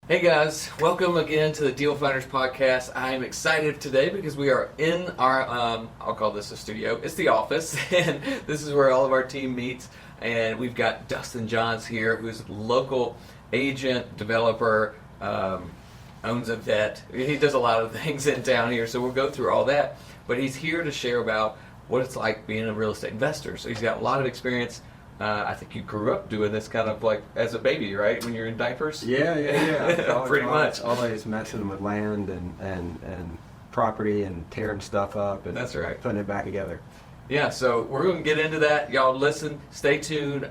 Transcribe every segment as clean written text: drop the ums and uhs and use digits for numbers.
Hey guys, welcome again to the Deal Finders podcast. I am excited today because we are in our, I'll call this a studio. It's the office, and this is where all of our team meets. And we've got Dustin Johns here, who's a local agent, developer, owns a vet. He does a lot of things in town here, so we'll go through all that. But he's here to share about what it's like being a real estate investor. So he's got a lot of experience. I think you grew up doing this kind of like as a baby, right? When you're in diapers? Yeah. Pretty much. Always messing with land and property and tearing stuff up and That's right. putting it back together. Yeah, so we're going to get into that. Y'all listen, stay tuned.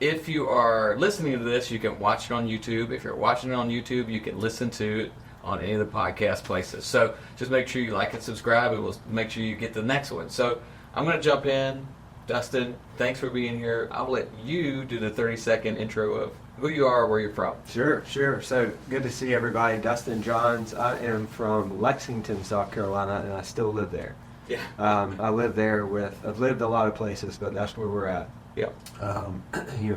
If you are listening to this, you can watch it on YouTube. If you're watching it on YouTube, you can listen to it on any of the podcast places. So just make sure you like and subscribe, and we'll make sure you get the next one. So I'm going to jump in. Dustin, thanks for being here. I'll let you do the 30-second intro of who you are, where you're from. Sure. So good to see everybody. Dustin Johns. I am from Lexington, South Carolina, and I still live there. Yeah. I live there I've lived a lot of places, but that's where we're at. Yep.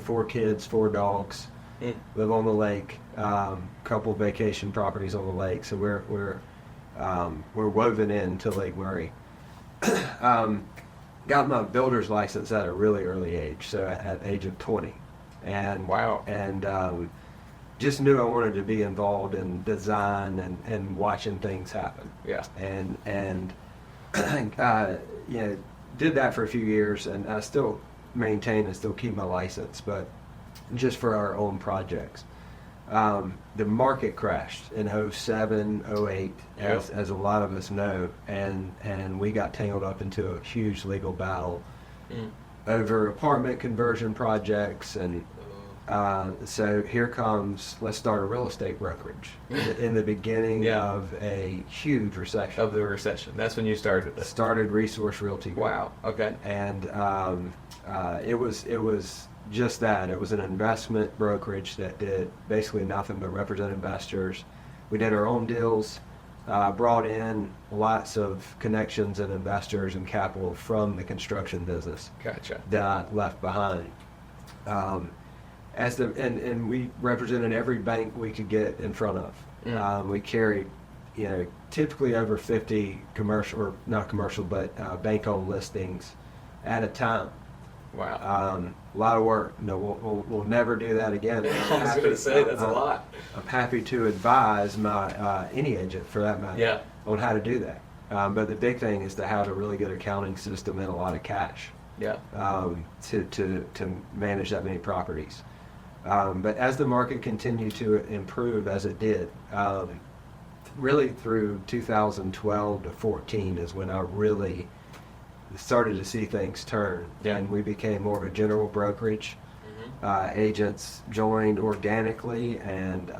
4 kids, 4 dogs, live on the lake, couple vacation properties on the lake, so we're woven into Lake Murray. Got my builder's license at a really early age, so at the age of 20. And wow. And just knew I wanted to be involved in design and watching things happen. Yeah. And did that for a few years, and I still maintain and still keep my license, but just for our own projects. The market crashed in 07, 08, as a lot of us know, and we got tangled up into a huge legal battle over apartment conversion projects, and so here comes, let's start a real estate brokerage in the beginning of a huge recession. Of the recession. That's when you started this. Started Resource Realty Group. Wow. Okay. And it was just that. It was an investment brokerage that did basically nothing but represent investors. We did our own deals, brought in lots of connections and investors and capital from the construction business. Gotcha. That I left behind. And we represented every bank we could get in front of. We carried, typically over 50 commercial, or not commercial, but bank-owned listings at a time. Wow. A lot of work. No, we'll never do that again. I was going to say, that's a lot. I'm happy to advise my any agent, for that matter, on how to do that. But the big thing is to have a really good accounting system and a lot of cash. Yeah. To manage that many properties. But as the market continued to improve, as it did, really through 2012 to 14 is when I really started to see things turn, and we became more of a general brokerage. Agents joined organically, and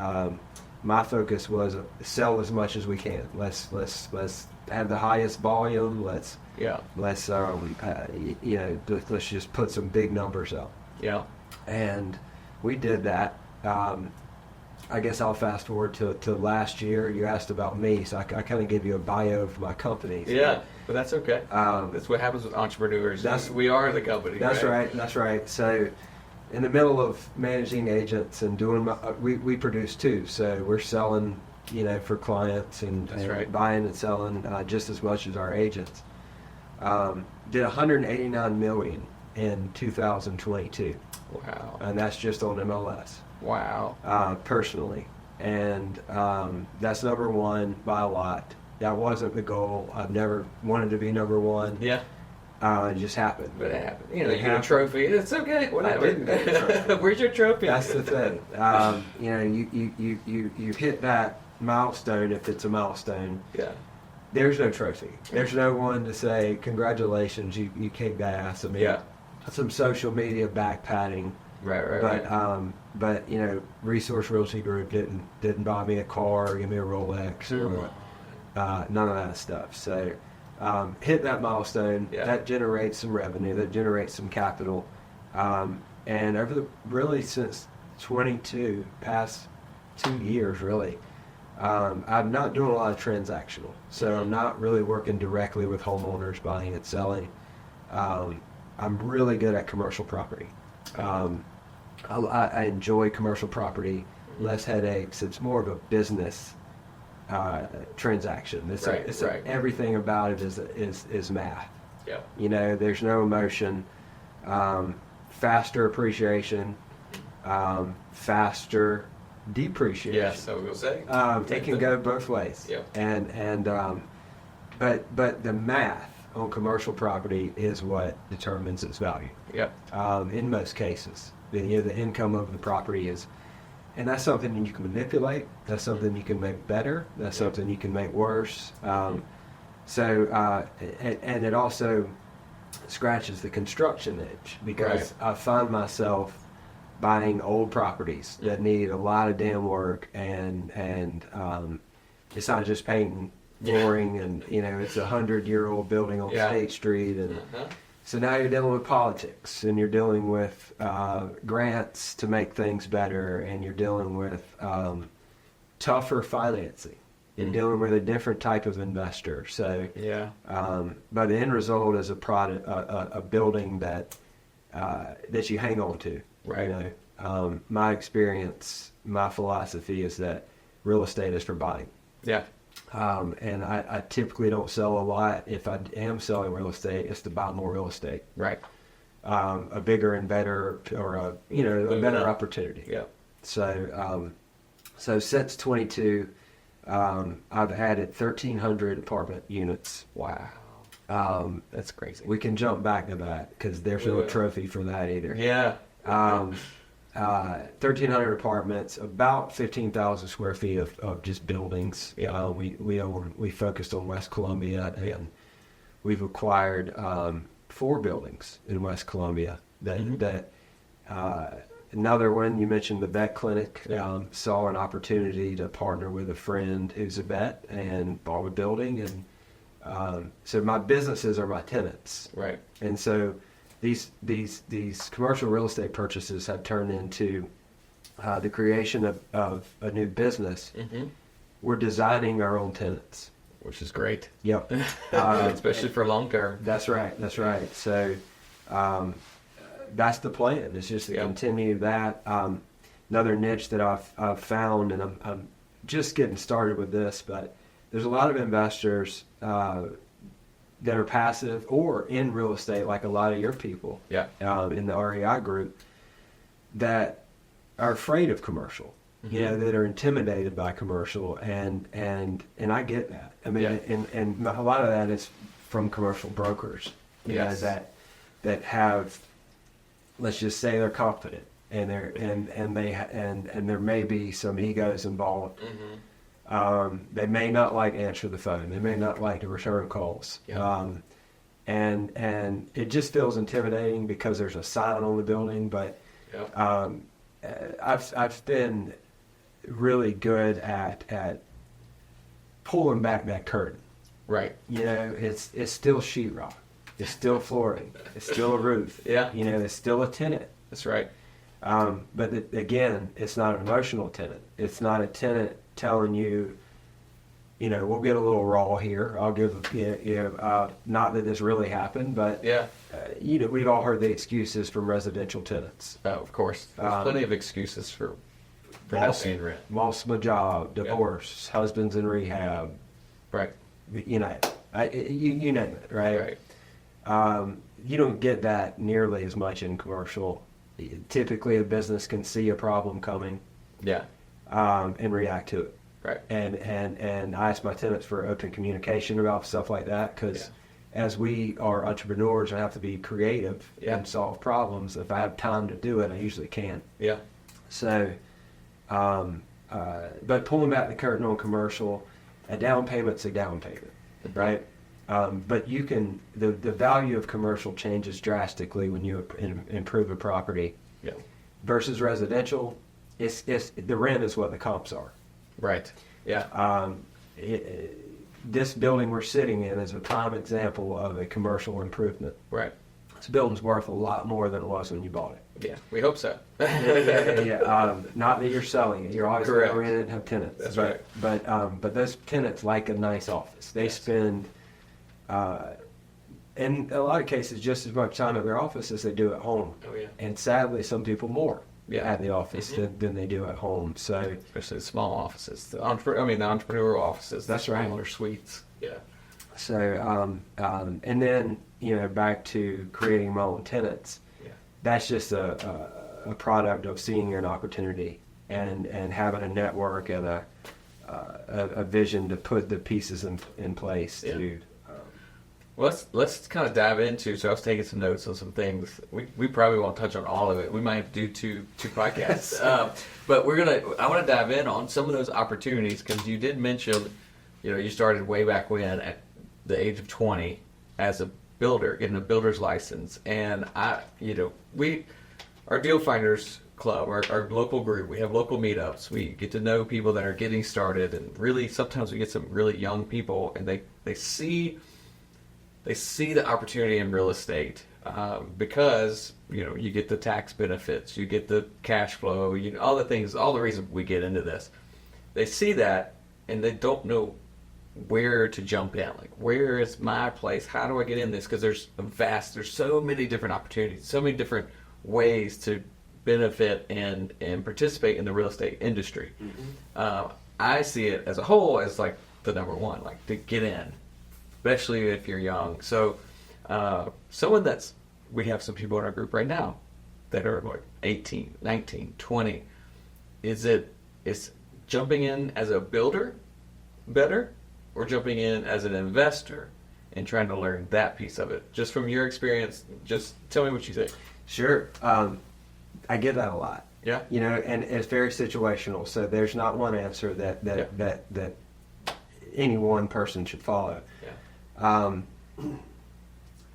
my focus was sell as much as we can. Let's have the highest volume. Let's just put some big numbers up. Yeah, and we did that. I guess I'll fast forward to last year. You asked about me, so I kind of give you a bio of my company. Yeah, but that's okay. That's what happens with entrepreneurs. We are the company. That's right. So in the middle of managing agents and doing we produce too. So we're selling, for clients and buying and selling just as much as our agents. Did $189 million in 2022. Wow. And that's just on MLS. Wow. Personally. And that's number one by a lot. That wasn't the goal. I've never wanted to be number one. Yeah. It just happened. But it happened. You get a trophy. It's okay. Whatever. I didn't get a trophy. Where's your trophy? That's the thing. You hit that milestone, if it's a milestone. Yeah. There's no trophy. There's no one to say, congratulations, you kicked ass. I mean, some social media back patting. Right. But Resource Realty Group didn't buy me a car or give me a Rolex or none of that stuff. So hit that milestone. That generates some revenue. That generates some capital. And over since 22, past 2 years really, I'm not doing a lot of transactional. So I'm not really working directly with homeowners buying and selling. I'm really good at commercial property. I enjoy commercial property. less headaches. It's more of a business transaction. Everything about it is math. Yeah. You know, there's no emotion, faster appreciation, faster depreciation. Yes, I will say. It can go both ways. Yeah. But the math on commercial property is what determines its value. Yeah. In most cases, the income of the property is, and that's something you can manipulate. That's something you can make better. That's something you can make worse. And it also scratches the construction itch, because I find myself buying old properties that need a lot of damn work, and it's not just painting, flooring, and it's a 100-year-old building on State Street, and so now you're dealing with politics, and you're dealing with grants to make things better, and you're dealing with tougher financing. You're dealing with a different type of investor. So, but the end result is a building that you hang on to. Right. My experience, my philosophy is that real estate is for buying. Yeah. And I typically don't sell a lot. If I am selling real estate, it's to buy more real estate. Right. A bigger and better, or a better opportunity. Yeah. So since 22, I've added 1,300 apartment units. Wow. That's crazy. We can jump back to that, because there's no trophy for that either. Yeah. 1,300 apartments, about 15,000 square feet of just buildings. Yeah. We focused on West Columbia, and we've acquired 4 buildings in West Columbia. Another one, you mentioned the vet clinic. Saw an opportunity to partner with a friend who's a vet and bought a building, and so my businesses are my tenants. Right. And so these commercial real estate purchases have turned into the creation of a new business. We're designing our own tenants, which is great. Yep. Especially for long term. That's right. So that's the plan. It's just to continue that. Another niche that I've found, and I'm just getting started with this, but there's a lot of investors that are passive or in real estate, like a lot of your people in the REI group, that are afraid of commercial, that are intimidated by commercial, and I get that. I mean, and a lot of that is from commercial brokers, that have, let's just say, they're confident, and there may be some egos involved. They may not like to answer the phone. They may not like to return calls. And it just feels intimidating because there's a sign on the building. But I've been really good at pulling back that curtain. Right. It's still sheetrock. It's still flooring. It's still a roof. It's still a tenant. That's right. But again, it's not an emotional tenant. It's not a tenant telling you, we'll get a little raw here. I'll give, not that this really happened, but we've all heard the excuses from residential tenants. Oh, of course. There's plenty of excuses for not paying rent. Lost my job, divorce, husband's in rehab. Right. You name it, right? You don't get that nearly as much in commercial. Typically, a business can see a problem coming. And react to it. Right. And I ask my tenants for open communication about stuff like that, because as we are entrepreneurs, I have to be creative and solve problems. If I have time to do it, I usually can. So, but pulling back the curtain on commercial, a down payment's a down payment, right? But you can, the value of commercial changes drastically when you improve a property. Versus residential. It's the rent is what the comps are. Right. This building we're sitting in is a prime example of a commercial improvement. Right. This building's worth a lot more than it was when you bought it. Yeah, we hope so. Not that you're selling it. You're always going to rent it and have tenants. That's right. But those tenants like a nice office. They spend, in a lot of cases, just as much time at their office as they do at home. Oh, yeah. And sadly, some people more. at the office than they do at home. So especially the small offices, the entrepreneurial offices. That's right. Smaller suites. Yeah. So and then back to creating my own tenants. Yeah. That's just a product of seeing an opportunity and having a network and a vision to put the pieces in place to. Well, let's kind of dive into. So I was taking some notes on some things. We probably won't touch on all of it. We might have to do two podcasts. But I want to dive in on some of those opportunities because you did mention, you started way back when at the age of 20 as a builder, getting a builder's license, and our Deal Finders Club, our local group, we have local meetups. We get to know people that are getting started, and really sometimes we get some really young people, and they see the opportunity in real estate because you get the tax benefits, you get the cash flow, all the things, all the reasons we get into this. They see that and they don't know where to jump in. Like, where is my place? How do I get in this? Because there's so many different opportunities, so many different ways to benefit and participate in the real estate industry. Mm-hmm. I see it as a whole as like the number one, like to get in, especially if you're young. So we have some people in our group right now that are like 18, 19, 20. Is jumping in as a builder better or jumping in as an investor and trying to learn that piece of it? Just from your experience, just tell me what you think. Sure. I get that a lot. Yeah. And it's very situational. So there's not one answer that any one person should follow. Yeah.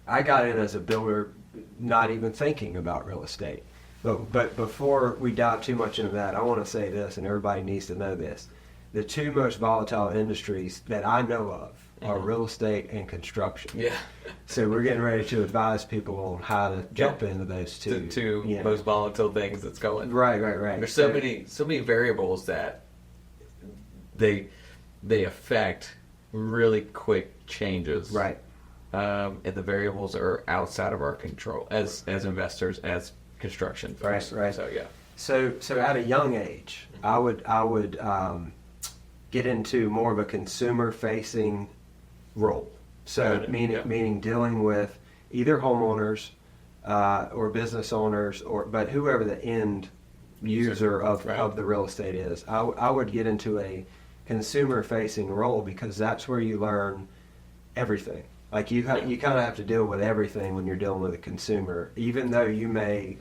I got in as a builder, not even thinking about real estate. But before we dive too much into that, I want to say this, and everybody needs to know this. The two most volatile industries that I know of are real estate and construction. Yeah. So we're getting ready to advise people on how to jump into those two. The two most volatile things that's going. Right. There's so many variables that they affect really quick changes. Right. And the variables are outside of our control as investors, as construction folks. Right. So yeah. So at a young age, I would get into more of a consumer-facing role. So meaning dealing with either homeowners or business owners, but whoever the end user of the real estate is. I would get into a consumer-facing role because that's where you learn everything. Like you kind of have to deal with everything when you're dealing with a consumer, even though you may,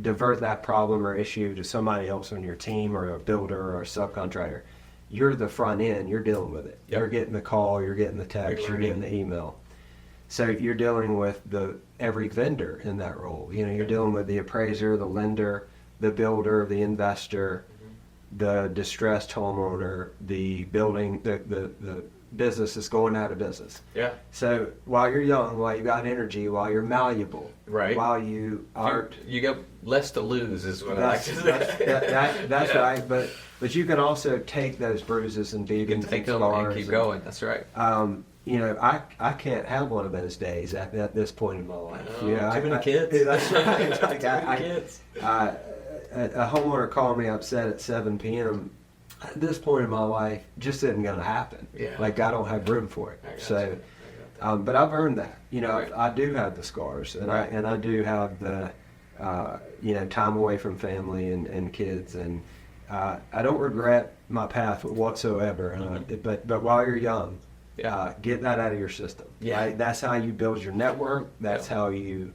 divert that problem or issue to somebody else on your team or a builder or a subcontractor. You're the front end. You're dealing with it. Yep. You're getting the call. You're getting the text. You're getting the email. So you're dealing with every vendor in that role. You're dealing with the appraiser, the lender, the builder, the investor, the distressed homeowner, the building, the business is going out of business. Yeah. So while you're young, while you got energy, while you're malleable, right? While you aren't, you got less to lose, is what I like to say. That's right. But you can also take those bruises and beat them, take them and keep going. That's right. I can't have one of those days at this point in my life. Too many kids. That's right. Like, kids. A homeowner called me upset at 7 p.m. At this point in my life, just isn't going to happen. Yeah. Like I don't have room for it. So, but I've earned that. Right. I do have the scars, and I do have the, time away from family and kids, and I don't regret my path whatsoever. But while you're young, get that out of your system. Yeah. Right? That's how you build your network. That's how you.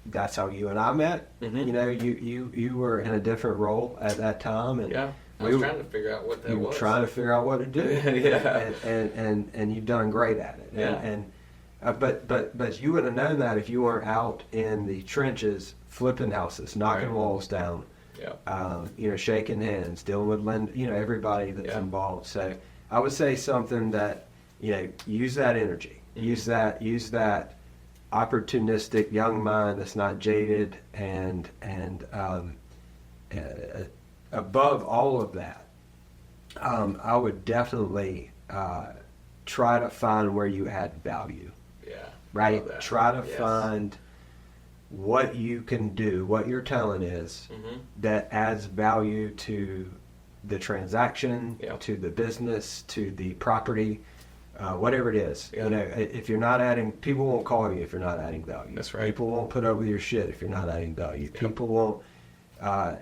That's how you and I met. Mm-hmm. You were in a different role at that time, and I was trying to figure out what that was. You were trying to figure out what to do. and you've done great at it. Yeah. But you would have known that if you weren't out in the trenches, flipping houses, knocking walls down. Yeah. Shaking hands, dealing with everybody that's involved. So I would say something that use that energy, Mm-hmm. use that opportunistic young mind that's not jaded, and above all of that, I would definitely try to find where you add value. Yeah. Right. Try to find what you can do, what your talent is, that adds value to the transaction, to the business, to the property, whatever it is. You know, if you're not adding, people won't call you if you're not adding value. That's right. People won't put up with your shit if you're not adding value. People won't,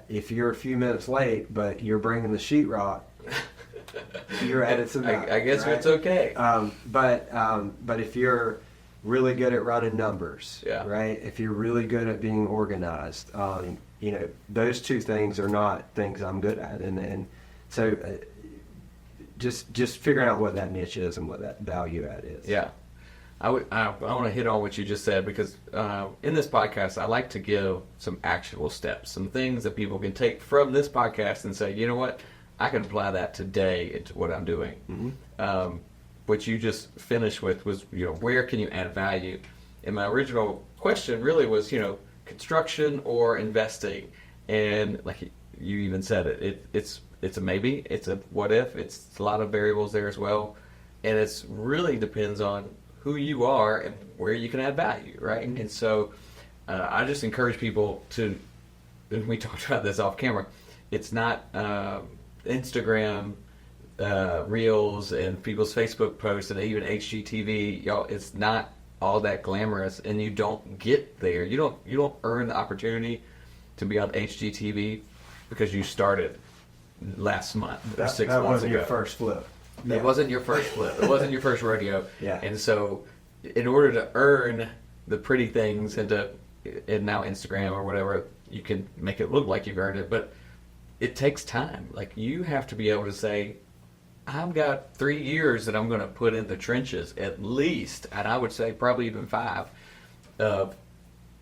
if you're a few minutes late, but you're bringing the sheetrock, you're added some value. I guess right? it's okay. But if you're really good at running numbers, right? If you're really good at being organized, you know, those two things are not things I'm good at, and so just figuring out what that niche is and what that value add is. Yeah, I want to hit on what you just said, because in this podcast I like to give some actionable steps, some things that people can take from this podcast and say, you know what, I can apply that today into what I'm doing. What you just finished with was, you know, where can you add value? And my original question really was, you know, construction or investing. And like you even said it's a maybe, it's a what if, it's a lot of variables there as well. And it's really depends on who you are and where you can add value, right? And so I just encourage people to, and we talked about this off camera, it's not Instagram reels and people's Facebook posts and even HGTV, y'all, it's not all that glamorous, and you don't get there. You don't earn the opportunity to be on HGTV because you started last month or 6 months ago. That wasn't your first flip. It wasn't your first flip. It wasn't your first rodeo. And so in order to earn the pretty things and now Instagram or whatever, you can make it look like you've earned it, but it takes time. Like, you have to be able to say, I've got 3 years that I'm going to put in the trenches at least, and I would say probably even 5, of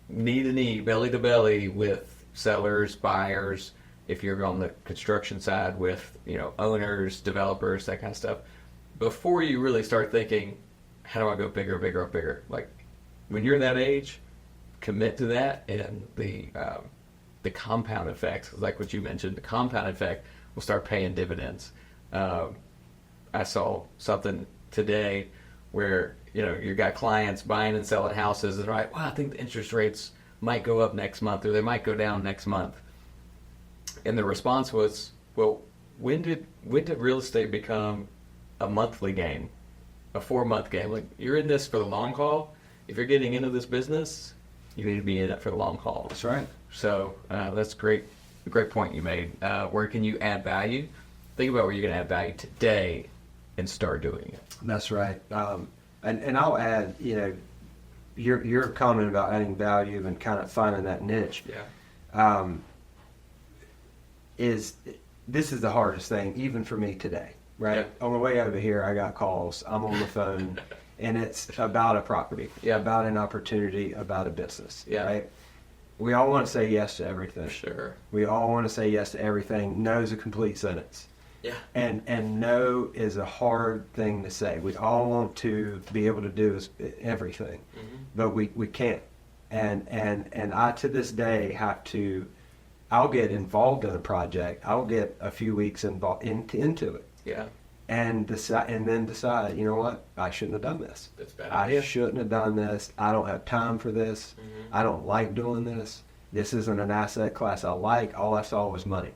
knee to knee, belly to belly with sellers, buyers, if you're on the construction side with, you know, owners, developers, that kind of stuff, before you really start thinking, how do I go bigger, bigger, bigger? Like, when you're that age, commit to that, and the compound effects, like what you mentioned, the compound effect will start paying dividends. I saw something today where, you know, you got clients buying and selling houses, and right, well, I think the interest rates might go up next month, or they might go down next month. And the response was, well, when did real estate become a monthly game, a 4-month game? Like, you're in this for the long haul. If you're getting into this business, you need to be in it for the long haul. That's right. So that's great point you made. Where can you add value? Think about where you're going to add value today and start doing it. That's right. And I'll add, you know, your comment about adding value and kind of finding that niche. This is the hardest thing, even for me today, right? On the way over here, I got calls. I'm on the phone, and it's about a property, about an opportunity, about a business, right? We all want to say yes to everything. Sure. We all want to say yes to everything. No is a complete sentence. And no is a hard thing to say. We all want to be able to do everything, but we can't. And I, to this day, have to, I'll get involved in a project. I'll get a few weeks involved into it. And then decide, you know what? I shouldn't have done this. That's bad. I shouldn't have done this. I don't have time for this. I don't like doing this. This isn't an asset class I like. All I saw was money.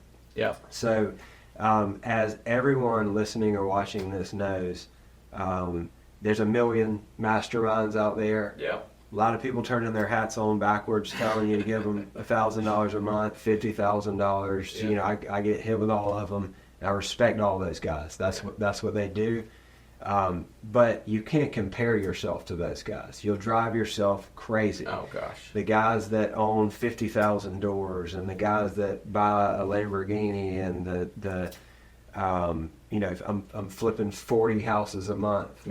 So, as everyone listening or watching this knows, there's a million masterminds out there. A lot of people turning their hats on backwards, telling you to give them $1,000 a month, $50,000. You know, I get hit with all of them. I respect all those guys. That's what they do. But you can't compare yourself to those guys. You'll drive yourself crazy. Oh gosh. The guys that own 50,000 doors, and the guys that buy a Lamborghini, and the you know, I'm flipping 40 houses a month.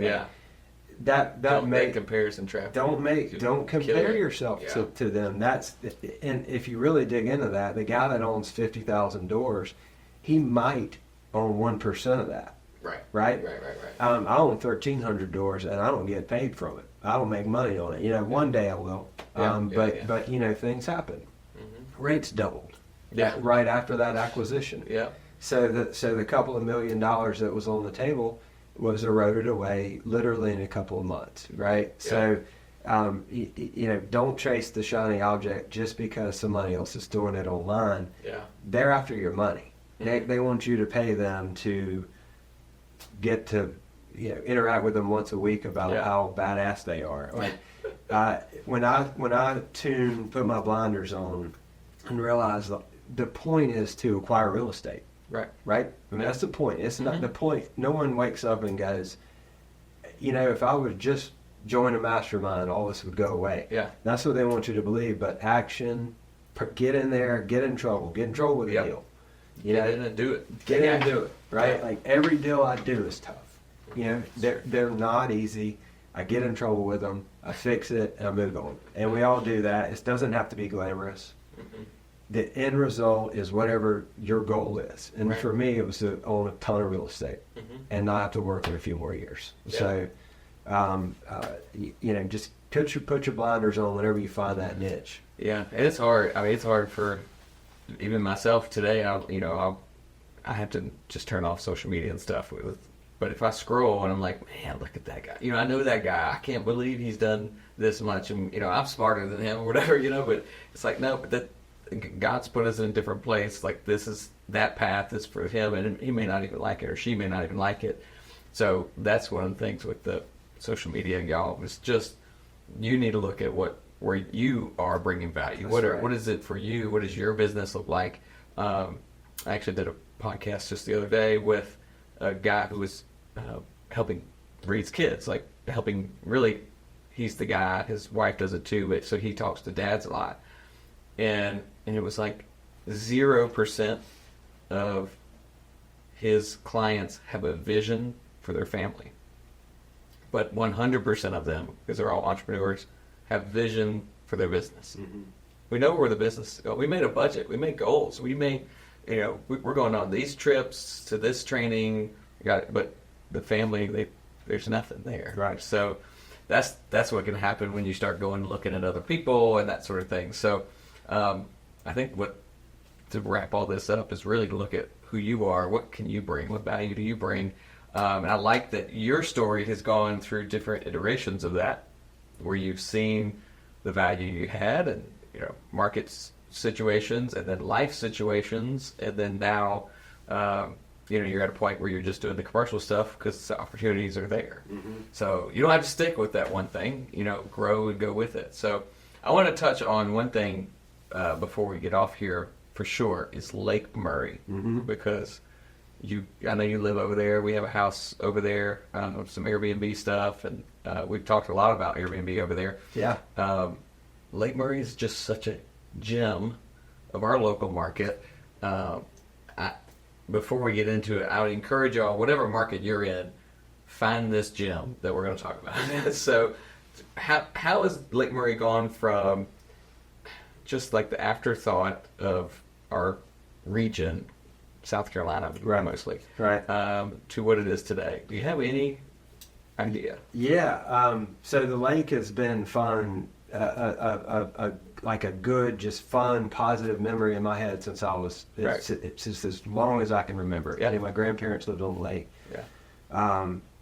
That don't make comparison traffic. Don't compare yourself to them. And if you really dig into that, the guy that owns 50,000 doors, he might own 1% of that. Right. I own 1,300 doors, and I don't get paid from it. I don't make money on it. You know, one day I will. But you know, things happen. Rates doubled. Right after that acquisition. So the couple of $1 million that was on the table was eroded away literally in a couple of months. Right. So don't chase the shiny object just because somebody else is doing it online. Yeah. They're after your money. They want you to pay them to get to interact with them once a week about how badass they are. Like when I put my blinders on and realized the point is to acquire real estate. Right. Right? I mean, that's the point. It's not the point. No one wakes up and goes, if I would just join a mastermind, all this would go away. Yeah. That's what they want you to believe. But action, get in there, get in trouble with the deal. Get in and do it. Get in and do it. Right? Yeah. Like every deal I do is tough. They're not easy. I get in trouble with them. I fix it and I move on. And we all do that. It doesn't have to be glamorous. Mm-hmm. The end result is whatever your goal is. And for me, it was to own a ton of real estate and not have to work in a few more years. Yeah. So, just put your blinders on whenever you find that niche. Yeah, and it's hard. I mean, it's hard for even myself today. I have to just turn off social media and stuff. But if I scroll and I'm like, man, look at that guy. I know that guy. I can't believe he's done this much. And, I'm smarter than him or whatever, but it's like, no, but God's put us in a different place. Like that path is for him, and he may not even like it, or she may not even like it. So that's one of the things with the social media, y'all. It's just you need to look at where you are bringing value. What is it for you? What does your business look like? I actually did a podcast just the other day with a guy who was helping Reed's kids, like helping. Really, he's the guy. His wife does it too, but so he talks to dads a lot. And it was like 0% of his clients have a vision for their family. But 100% of them, because they're all entrepreneurs, have vision for their business. Mm-hmm. We know where the business, we made a budget, we made goals, we made, we're going on these trips to this training, but the family, there's nothing there. Right. So that's what can happen when you start going looking at other people and that sort of thing. So I think to wrap all this up is really to look at who you are, what can you bring, what value do you bring, and I like that your story has gone through different iterations of that, where you've seen the value you had, and market situations, and then life situations, and then now you're at a point where you're just doing the commercial stuff because the opportunities are there. Mm-hmm. So you don't have to stick with that one thing, grow and go with it. So I want to touch on one thing before we get off here, for sure, is Lake Murray, because I know you live over there. We have a house over there, some Airbnb stuff, and we've talked a lot about Airbnb over there. Yeah. Lake Murray is just such a gem of our local market. Before we get into it, I would encourage y'all, whatever market you're in, find this gem that we're going to talk about. So how has Lake Murray gone from just like the afterthought of our region, South Carolina, mostly, right, to what it is today? Do you have any idea? Yeah. So the lake has been fun, like a good, just fun, positive memory in my head since I was, it's just as long as I can remember. Yeah. My grandparents lived on the lake. Yeah.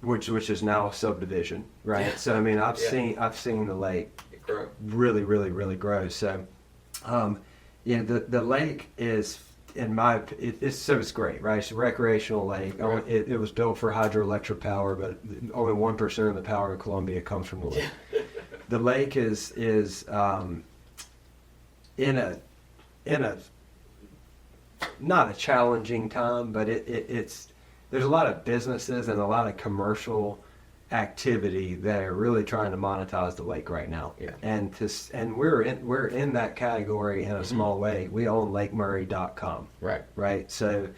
Which is now a subdivision, right? Yeah. So I've seen the lake really, really, really grow. So, the lake is, it's great, right? It's a recreational lake. Right. It was built for hydroelectric power, but only 1% of the power in Columbia comes from the lake. The lake is in a not a challenging time, but it's there's a lot of businesses and a lot of commercial activity that are really trying to monetize the lake right now. Yeah. And we're in that category in a small way. We own lakemurray.com. Right. Right. So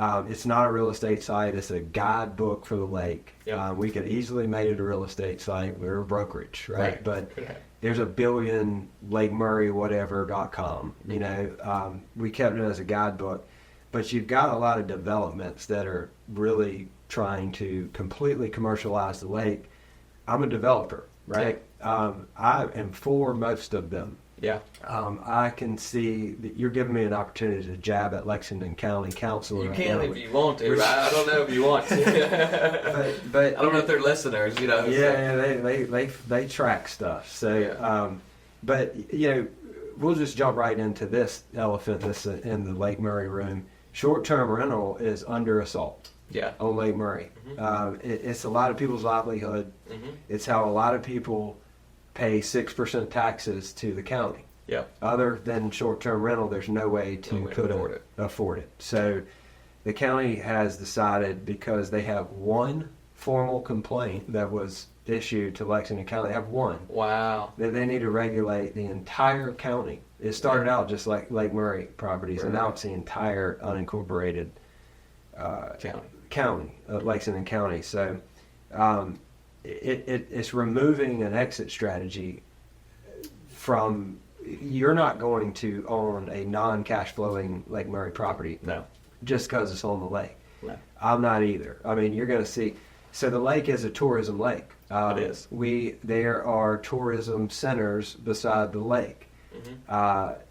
it's not a real estate site. It's a guidebook for the lake. Yep. We could easily make it a real estate site. We're a brokerage, right? But there's a billion lakemurray.com. We kept it as a guidebook. But you've got a lot of developments that are really trying to completely commercialize the lake. I'm a developer, right? I am for most of them. Yeah. I can see that you're giving me an opportunity to jab at Lexington County Council. You right can now. if you want to. I don't know if you want to. but I don't know if they're listeners, Yeah, they track stuff. So, but we'll just jump right into this elephant that's in the Lake Murray room. Short-term rental is under assault. Yeah. On Lake Murray. It's a lot of people's livelihood. It's how a lot of people pay 6% taxes to the county. Yeah. Other than short-term rental, there's no way to afford it. So the county has decided, because they have one formal complaint that was issued to Lexington County, they have one. Wow. That they need to regulate the entire county. It started out just like Lake Murray properties, and now it's the entire unincorporated county, Lexington County. So it's removing an exit strategy from, you're not going to own a non-cash flowing Lake Murray property. No. Just because it's on the lake. No. I'm not either. I mean, you're going to see. So the lake is a tourism lake. It is. There are tourism centers beside the lake.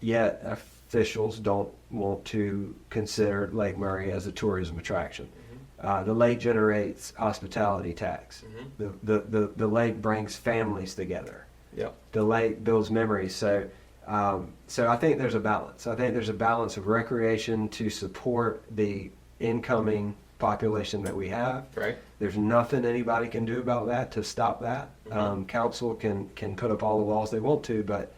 Yet officials don't want to consider Lake Murray as a tourism attraction. The lake generates hospitality tax. The lake brings families together. Yep. The lake builds memories. So I think there's a balance. I think there's a balance of recreation to support the incoming population that we have. Right. There's nothing anybody can do about that to stop that. Council can put up all the laws they want to, but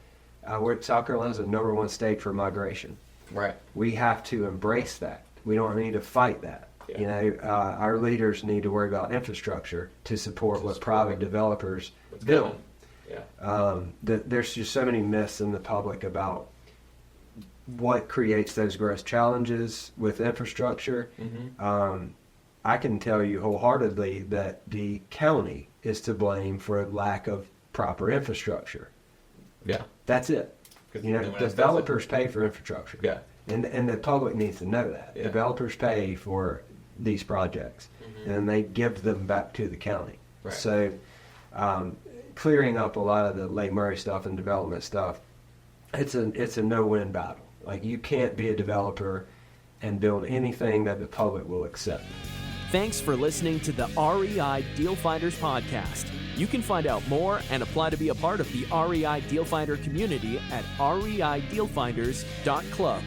South Carolina's the #1 state for migration. Right. We have to embrace that. We don't need to fight that. Yeah. Our leaders need to worry about infrastructure to support what private developers build. Yeah. There's just so many myths in the public about what creates those growth challenges with infrastructure. I can tell you wholeheartedly that the county is to blame for a lack of proper infrastructure. Yeah. That's it. Developers pay for infrastructure. Yeah. And the public needs to know that. Yeah. Developers pay for these projects, and they give them back to the county. Right. So clearing up a lot of the Lake Murray stuff and development stuff, it's a no-win battle. Like, you can't be a developer and build anything that the public will accept. Thanks for listening to the REI Deal Finders podcast. You can find out more and apply to be a part of the REI Deal Finder community at reidealfinders.club.